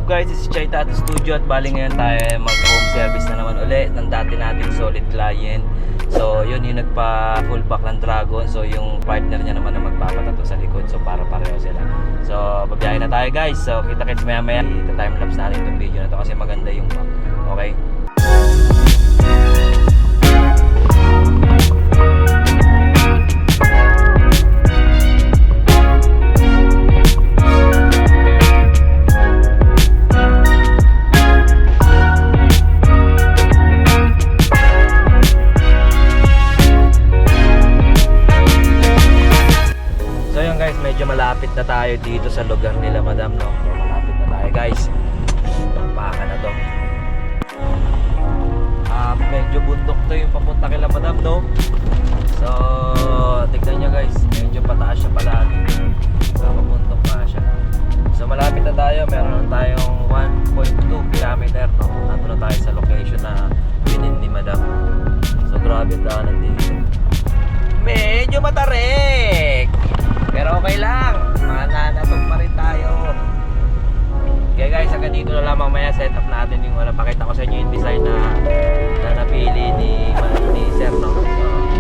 guys? This is Chai Tattoo Studio at bali ngayon tayo mag-home service na naman ulit ng dati nating solid client. So yun yung nagpa-full back ng Dragon. So yung partner niya naman na magpapatato sa likod. So para pareho sila. So babiyahin na tayo guys. So kita-kits maya maya. Ita-timelapse natin itong video na to kasi maganda yung back. Okay? Malapit na tayo dito sa lugar nila madam, no? So, malapit na tayo guys. Baka na to. Medyo bundok to yung papunta kila madam, no? So tignan nyo guys, medyo pataas siya palagi. So mabundok na siya. So malapit na tayo, meron na tayong 1.2 kilometer, no? Nandito na tayo sa location na pinin ni madam. So grabe ang daanan dito. Medyo matarik, pero okay lang, mananatog pa rin tayo. Okay guys, hanggang dito na lang mamaya set up natin yung pakita ko sa inyo yung design na napili ni Sir, no? So,